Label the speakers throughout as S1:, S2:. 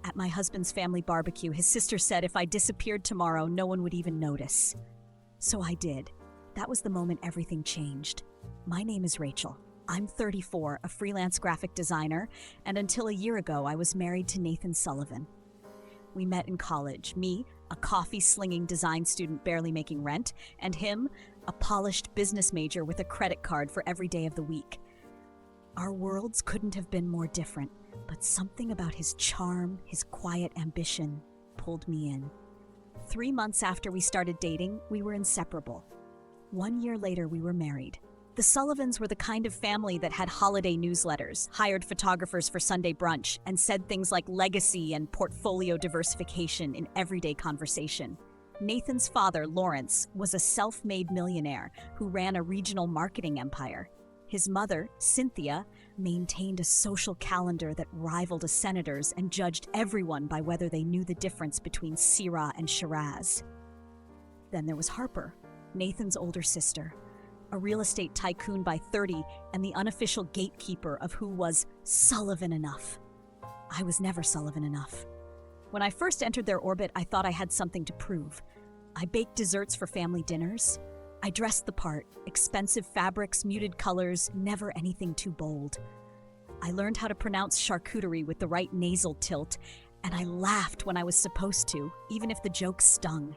S1: At my husband's family barbecue, his sister said if I disappeared tomorrow, no one would even notice. So I did. That was the moment everything changed. My name is Rachel. I'm 34, a freelance graphic designer, and until a year ago, I was married to Nathan Sullivan. We met in college, me, a coffee-slinging design student barely making rent, and him, a polished business major with a credit card for every day of the week. Our worlds couldn't have been more different, but something about his charm, his quiet ambition, pulled me in. 3 months after we started dating, we were inseparable. 1 year later, we were married. The Sullivans were the kind of family that had holiday newsletters, hired photographers for Sunday brunch, and said things like legacy and portfolio diversification in everyday conversation. Nathan's father, Lawrence, was a self-made millionaire who ran a regional marketing empire. His mother, Cynthia, maintained a social calendar that rivaled a senator's and judged everyone by whether they knew the difference between Syrah and Shiraz. Then there was Harper, Nathan's older sister, a real estate tycoon by 30 and the unofficial gatekeeper of who was Sullivan enough. I was never Sullivan enough. When I first entered their orbit, I thought I had something to prove. I baked desserts for family dinners. I dressed the part, expensive fabrics, muted colors, never anything too bold. I learned how to pronounce charcuterie with the right nasal tilt, and I laughed when I was supposed to, even if the joke stung.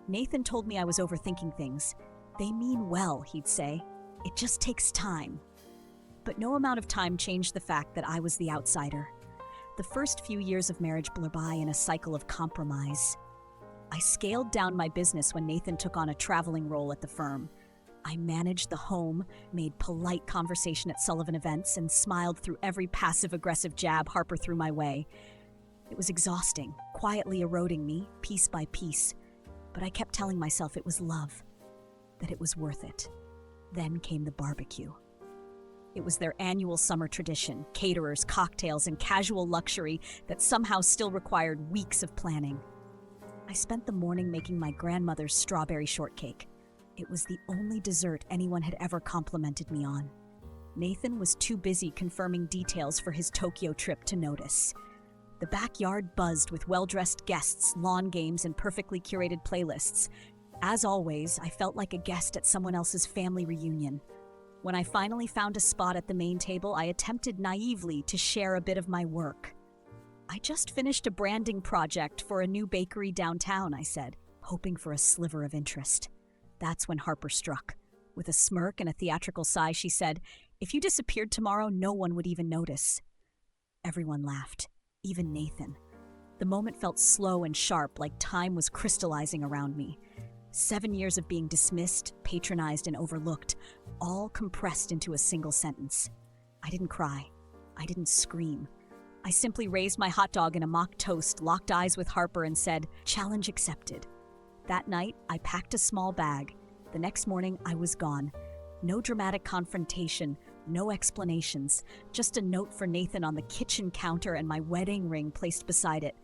S1: Nathan told me I was overthinking things. They mean well, he'd say. It just takes time. But no amount of time changed the fact that I was the outsider. The first few years of marriage blur by in a cycle of compromise. I scaled down my business when Nathan took on a traveling role at the firm. I managed the home, made polite conversation at Sullivan events, and smiled through every passive-aggressive jab Harper threw my way. It was exhausting, quietly eroding me, piece by piece. But I kept telling myself it was love, that it was worth it. Then came the barbecue. It was their annual summer tradition, caterers, cocktails, and casual luxury that somehow still required weeks of planning. I spent the morning making my grandmother's strawberry shortcake. It was the only dessert anyone had ever complimented me on. Nathan was too busy confirming details for his Tokyo trip to notice. The backyard buzzed with well-dressed guests, lawn games, and perfectly curated playlists. As always, I felt like a guest at someone else's family reunion. When I finally found a spot at the main table, I attempted naively to share a bit of my work. I just finished a branding project for a new bakery downtown, I said, hoping for a sliver of interest. That's when Harper struck. With a smirk and a theatrical sigh, she said, "If you disappeared tomorrow, no one would even notice." Everyone laughed, even Nathan. The moment felt slow and sharp, like time was crystallizing around me. 7 years of being dismissed, patronized, and overlooked, all compressed into a single sentence. I didn't cry. I didn't scream. I simply raised my hot dog in a mock toast, locked eyes with Harper, and said, "Challenge accepted." That night, I packed a small bag. The next morning, I was gone. No dramatic confrontation, no explanations, just a note for Nathan on the kitchen counter and my wedding ring placed beside it.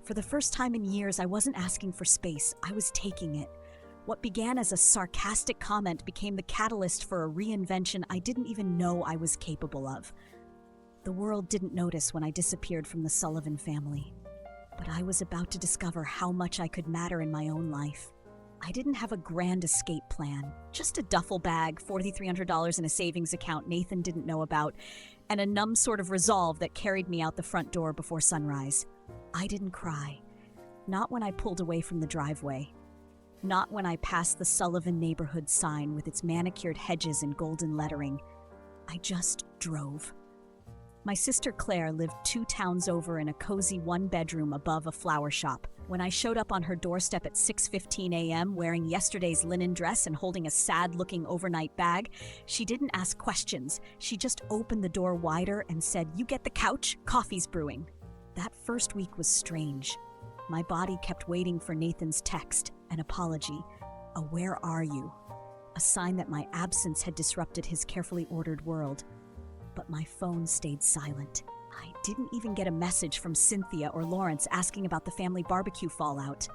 S1: For the first time in years, I wasn't asking for space, I was taking it. What began as a sarcastic comment became the catalyst for a reinvention I didn't even know I was capable of. The world didn't notice when I disappeared from the Sullivan family. But I was about to discover how much I could matter in my own life. I didn't have a grand escape plan, just a duffel bag, $4,300 in a savings account Nathan didn't know about, and a numb sort of resolve that carried me out the front door before sunrise. I didn't cry. Not when I pulled away from the driveway. Not when I passed the Sullivan neighborhood sign with its manicured hedges and golden lettering. I just drove. My sister Claire lived 2 towns over in a cozy 1-bedroom above a flower shop. When I showed up on her doorstep at 6:15 a.m. wearing yesterday's linen dress and holding a sad-looking overnight bag, she didn't ask questions. She just opened the door wider and said, "You get the couch, coffee's brewing." That first week was strange. My body kept waiting for Nathan's text, an apology, a "where are you?" a sign that my absence had disrupted his carefully ordered world. But my phone stayed silent. I didn't even get a message from Cynthia or Lawrence asking about the family barbecue fallout.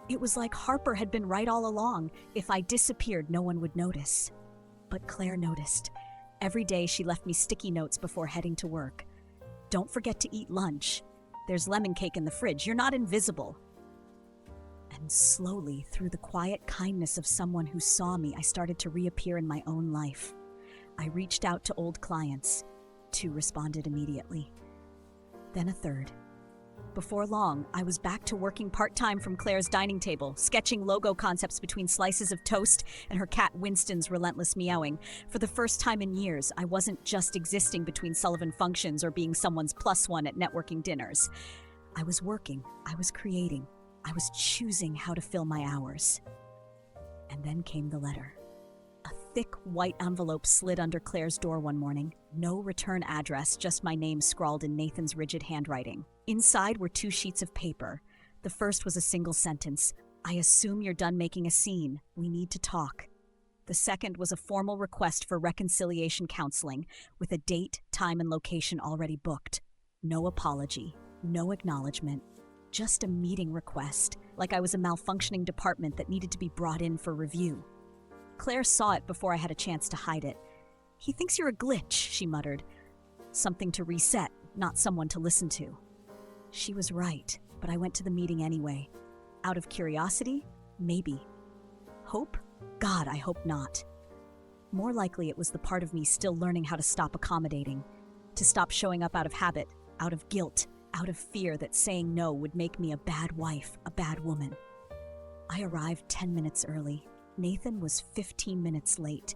S1: It was like Harper had been right all along. If I disappeared, no one would notice. But Claire noticed. Every day she left me sticky notes before heading to work. "Don't forget to eat lunch. There's lemon cake in the fridge. You're not invisible. And slowly, through the quiet kindness of someone who saw me, I started to reappear in my own life. I reached out to old clients. 2 responded immediately. Then a third. Before long, I was back to working part-time from Claire's dining table, sketching logo concepts between slices of toast and her cat Winston's relentless meowing. For the first time in years, I wasn't just existing between Sullivan functions or being someone's +1 at networking dinners. I was working, I was creating, I was choosing how to fill my hours. And then came the letter. A thick white envelope slid under Claire's door one morning. No return address, just my name scrawled in Nathan's rigid handwriting. Inside were 2 sheets of paper. The first was a single sentence. I assume you're done making a scene. We need to talk. The second was a formal request for reconciliation counseling with a date, time, and location already booked. No apology, no acknowledgement, just a meeting request, like I was a malfunctioning department that needed to be brought in for review. Claire saw it before I had a chance to hide it. "He thinks you're a glitch," she muttered. "Something to reset, not someone to listen to." She was right, but I went to the meeting anyway. Out of curiosity? Maybe. Hope? God, I hope not. More likely it was the part of me still learning how to stop accommodating, to stop showing up out of habit, out of guilt, out of fear that saying no would make me a bad wife, a bad woman. I arrived 10 minutes early. Nathan was 15 minutes late.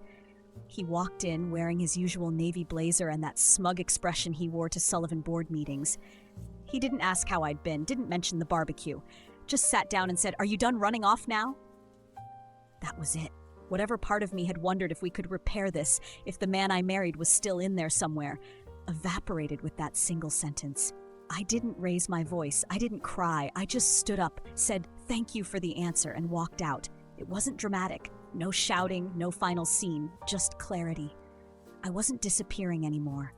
S1: He walked in wearing his usual navy blazer and that smug expression he wore to Sullivan board meetings. He didn't ask how I'd been, didn't mention the barbecue, just sat down and said, "Are you done running off now?" That was it. Whatever part of me had wondered if we could repair this, if the man I married was still in there somewhere, evaporated with that single sentence. I didn't raise my voice, I didn't cry, I just stood up, said thank you for the answer, and walked out. It wasn't dramatic, no shouting, no final scene, just clarity. I wasn't disappearing anymore.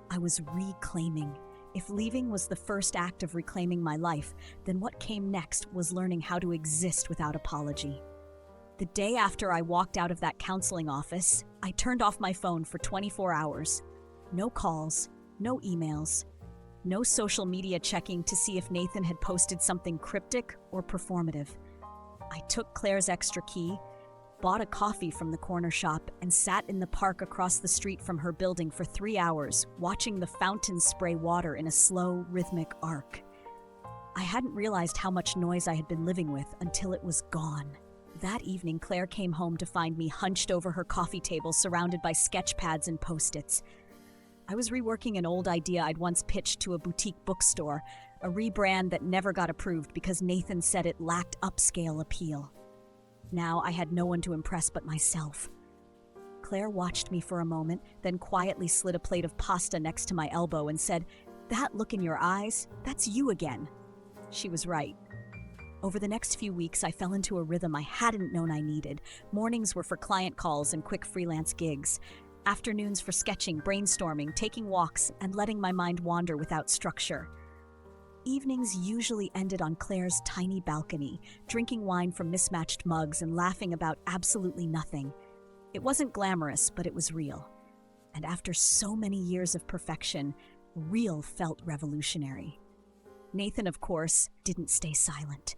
S1: I was reclaiming. If leaving was the first act of reclaiming my life, then what came next was learning how to exist without apology. The day after I walked out of that counseling office, I turned off my phone for 24 hours. No calls, no emails, no social media checking to see if Nathan had posted something cryptic or performative. I took Claire's extra key, bought a coffee from the corner shop, and sat in the park across the street from her building for 3 hours, watching the fountains spray water in a slow, rhythmic arc. I hadn't realized how much noise I had been living with until it was gone. That evening, Claire came home to find me hunched over her coffee table, surrounded by sketch pads and Post-its. I was reworking an old idea I'd once pitched to a boutique bookstore, a rebrand that never got approved because Nathan said it lacked upscale appeal. Now I had no one to impress but myself. Claire watched me for a moment, then quietly slid a plate of pasta next to my elbow and said, "That look in your eyes, that's you again." She was right. Over the next few weeks, I fell into a rhythm I hadn't known I needed. Mornings were for client calls and quick freelance gigs. Afternoons for sketching, brainstorming, taking walks, and letting my mind wander without structure. Evenings usually ended on Claire's tiny balcony, drinking wine from mismatched mugs and laughing about absolutely nothing. It wasn't glamorous, but it was real. And after so many years of perfection, real felt revolutionary. Nathan, of course, didn't stay silent.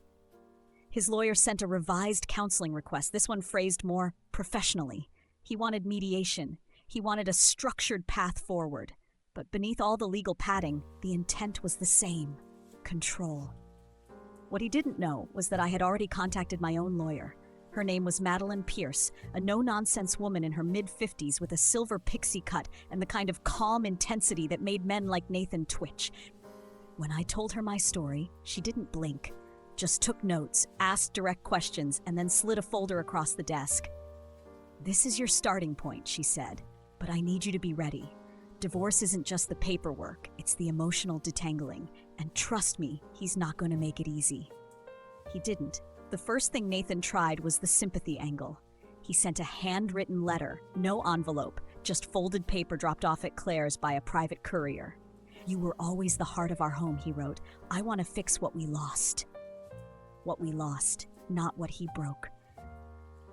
S1: His lawyer sent a revised counseling request, this one phrased more professionally. He wanted mediation. He wanted a structured path forward. But beneath all the legal padding, the intent was the same: control. What he didn't know was that I had already contacted my own lawyer. Her name was Madeline Pierce, a no-nonsense woman in her mid-50s with a silver pixie cut and the kind of calm intensity that made men like Nathan twitch. When I told her my story, she didn't blink, just took notes, asked direct questions, and then slid a folder across the desk. "This is your starting point," she said, "but I need you to be ready. Divorce isn't just the paperwork, it's the emotional detangling. And trust me, he's not going to make it easy." He didn't. The first thing Nathan tried was the sympathy angle. He sent a handwritten letter, no envelope, just folded paper dropped off at Claire's by a private courier. "You were always the heart of our home," he wrote. "I want to fix what we lost." What we lost, not what he broke.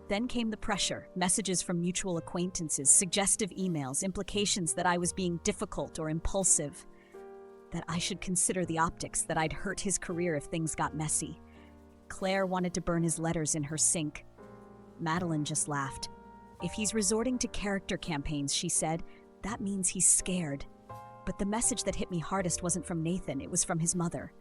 S1: Then came the pressure, messages from mutual acquaintances, suggestive emails, implications that I was being difficult or impulsive. that I should consider the optics, that I'd hurt his career if things got messy. Claire wanted to burn his letters in her sink. Madeline just laughed. If he's resorting to character campaigns, she said, that means he's scared. But the message that hit me hardest wasn't from Nathan, it was from his mother.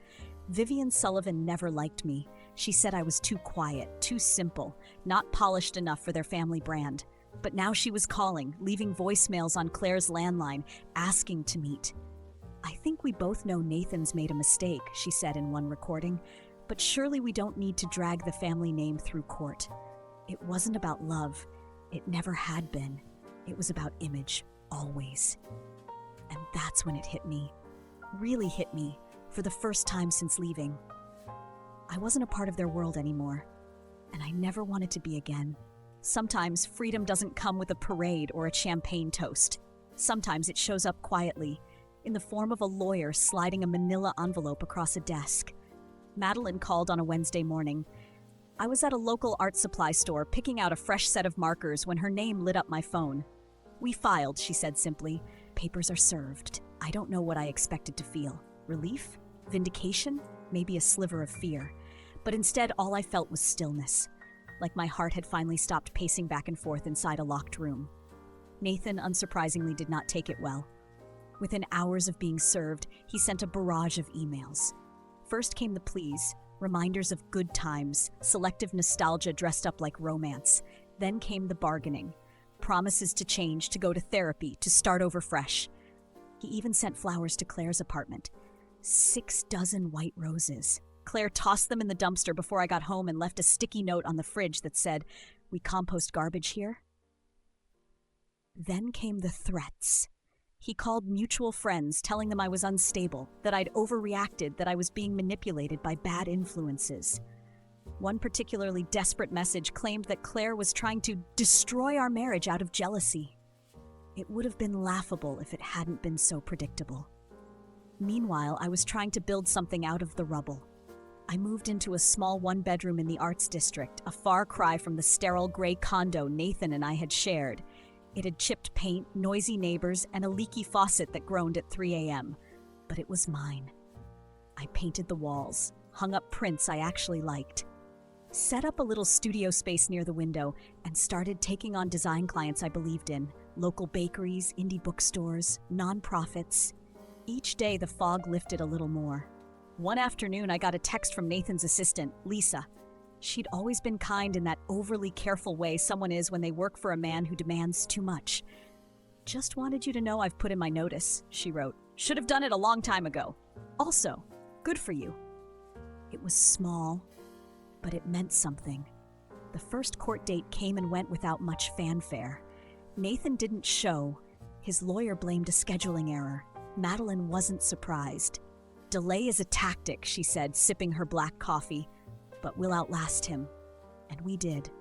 S1: Vivian Sullivan never liked me. She said I was too quiet, too simple, not polished enough for their family brand. But now she was calling, leaving voicemails on Claire's landline, asking to meet. I think we both know Nathan's made a mistake, she said in one recording, but surely we don't need to drag the family name through court. It wasn't about love. It never had been. It was about image, always. And that's when it hit me. Really hit me, for the first time since leaving. I wasn't a part of their world anymore, and I never wanted to be again. Sometimes freedom doesn't come with a parade or a champagne toast. Sometimes it shows up quietly, in the form of a lawyer sliding a manila envelope across a desk. Madeline called on a Wednesday morning. I was at a local art supply store picking out a fresh set of markers when her name lit up my phone. We filed, she said simply. Papers are served. I don't know what I expected to feel. Relief? Vindication? Maybe a sliver of fear. But instead, all I felt was stillness, like my heart had finally stopped pacing back and forth inside a locked room. Nathan, unsurprisingly, did not take it well. Within hours of being served, he sent a barrage of emails. First came the pleas, reminders of good times, selective nostalgia dressed up like romance. Then came the bargaining, promises to change, to go to therapy, to start over fresh. He even sent flowers to Claire's apartment. 6 dozen white roses. Claire tossed them in the dumpster before I got home and left a sticky note on the fridge that said, "We compost garbage here." Then came the threats. He called mutual friends, telling them I was unstable, that I'd overreacted, that I was being manipulated by bad influences. One particularly desperate message claimed that Claire was trying to destroy our marriage out of jealousy. It would have been laughable if it hadn't been so predictable. Meanwhile, I was trying to build something out of the rubble. I moved into a small one-bedroom in the Arts District, a far cry from the sterile gray condo Nathan and I had shared. It had chipped paint, noisy neighbors, and a leaky faucet that groaned at 3 a.m. But it was mine. I painted the walls, hung up prints I actually liked, set up a little studio space near the window, and started taking on design clients I believed in, local bakeries, indie bookstores, nonprofits. Each day the fog lifted a little more. One afternoon I got a text from Nathan's assistant, Lisa. She'd always been kind in that overly careful way someone is when they work for a man who demands too much. "Just wanted you to know I've put in my notice," she wrote. "Should have done it a long time ago. Also, good for you." It was small, but it meant something. The first court date came and went without much fanfare. Nathan didn't show. His lawyer blamed a scheduling error. Madeline wasn't surprised. "Delay is a tactic," she said, sipping her black coffee. "But we'll outlast him." And we did.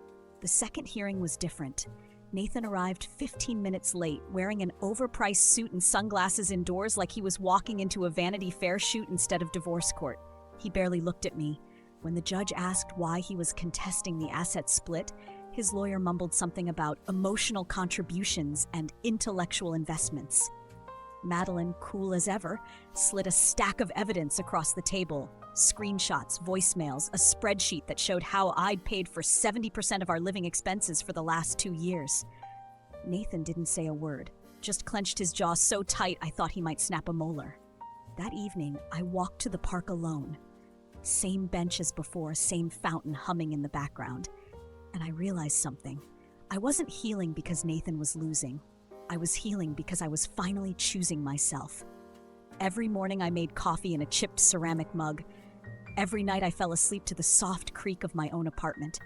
S1: The second hearing was different. Nathan arrived 15 minutes late, wearing an overpriced suit and sunglasses indoors like he was walking into a Vanity Fair shoot instead of divorce court. He barely looked at me. When the judge asked why he was contesting the asset split, his lawyer mumbled something about emotional contributions and intellectual investments. Madeline, cool as ever, slid a stack of evidence across the table. Screenshots, voicemails, a spreadsheet that showed how I'd paid for 70% of our living expenses for the last 2 years. Nathan didn't say a word, just clenched his jaw so tight I thought he might snap a molar. That evening, I walked to the park alone. Same bench as before, same fountain humming in the background. And I realized something. I wasn't healing because Nathan was losing. I was healing because I was finally choosing myself. Every morning I made coffee in a chipped ceramic mug. Every night I fell asleep to the soft creak of my own apartment.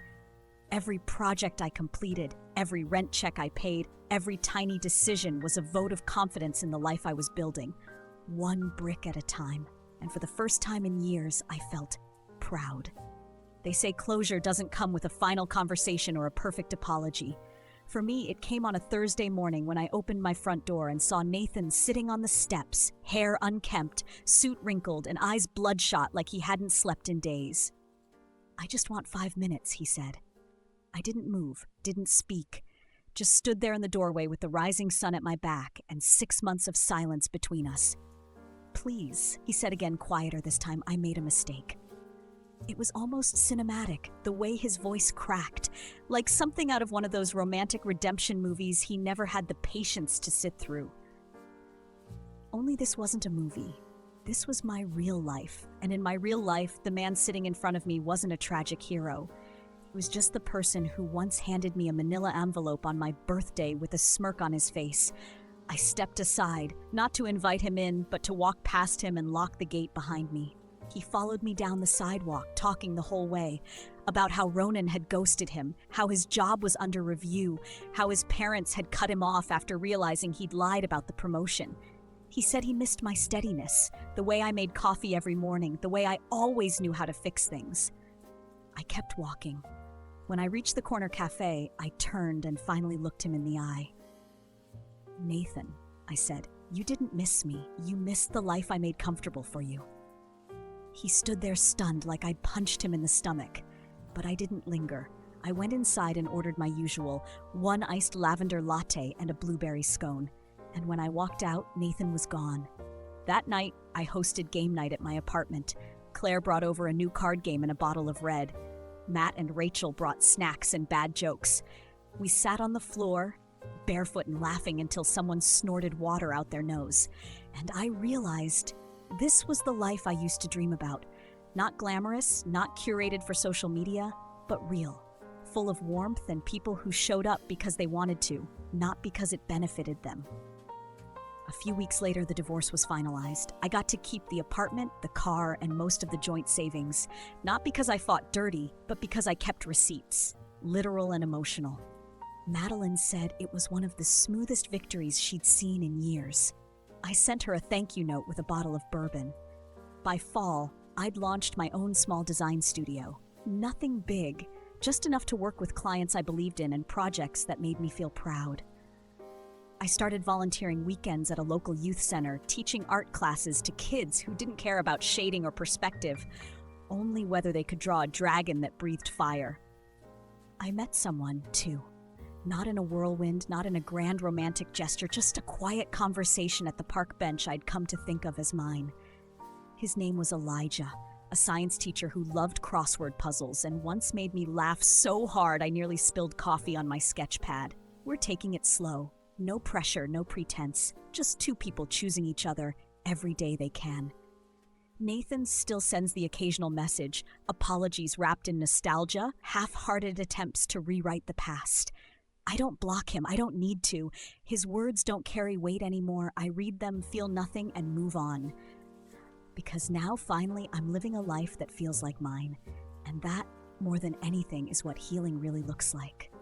S1: Every project I completed, every rent check I paid, every tiny decision was a vote of confidence in the life I was building, one brick at a time. And for the first time in years, I felt proud. They say closure doesn't come with a final conversation or a perfect apology. For me, it came on a Thursday morning when I opened my front door and saw Nathan sitting on the steps, hair unkempt, suit wrinkled, and eyes bloodshot like he hadn't slept in days. "I just want 5 minutes," he said. I didn't move, didn't speak, just stood there in the doorway with the rising sun at my back and 6 months of silence between us. Please, he said again, quieter this time. I made a mistake. It was almost cinematic, the way his voice cracked, like something out of one of those romantic redemption movies he never had the patience to sit through. Only this wasn't a movie. This was my real life, and in my real life, the man sitting in front of me wasn't a tragic hero. He was just the person who once handed me a manila envelope on my birthday with a smirk on his face. I stepped aside, not to invite him in, but to walk past him and lock the gate behind me. He followed me down the sidewalk, talking the whole way, about how Ronan had ghosted him, how his job was under review, how his parents had cut him off after realizing he'd lied about the promotion. He said he missed my steadiness, the way I made coffee every morning, the way I always knew how to fix things. I kept walking. When I reached the corner cafe, I turned and finally looked him in the eye. Nathan, I said, you didn't miss me. You missed the life I made comfortable for you. He stood there stunned, like I'd punched him in the stomach. But I didn't linger. I went inside and ordered my usual, 1 iced lavender latte and a blueberry scone. And when I walked out, Nathan was gone. That night, I hosted game night at my apartment. Claire brought over a new card game and a bottle of red. Matt and Rachel brought snacks and bad jokes. We sat on the floor, barefoot and laughing until someone snorted water out their nose. And I realized this was the life I used to dream about. Not glamorous, not curated for social media, but real. Full of warmth and people who showed up because they wanted to, not because it benefited them. A few weeks later, the divorce was finalized. I got to keep the apartment, the car, and most of the joint savings. Not because I fought dirty, but because I kept receipts, literal and emotional. Madeline said it was one of the smoothest victories she'd seen in years. I sent her a thank you note with a bottle of bourbon. By fall, I'd launched my own small design studio. Nothing big, just enough to work with clients I believed in and projects that made me feel proud. I started volunteering weekends at a local youth center, teaching art classes to kids who didn't care about shading or perspective, only whether they could draw a dragon that breathed fire. I met someone, too. Not in a whirlwind, not in a grand romantic gesture, just a quiet conversation at the park bench I'd come to think of as mine. His name was Elijah, a science teacher who loved crossword puzzles and once made me laugh so hard I nearly spilled coffee on my sketch pad. We're taking it slow. No pressure, no pretense, just two people choosing each other every day they can. Nathan still sends the occasional message, apologies wrapped in nostalgia, half-hearted attempts to rewrite the past. I don't block him, I don't need to. His words don't carry weight anymore. I read them, feel nothing, and move on. Because now, finally, I'm living a life that feels like mine. And that, more than anything, is what healing really looks like.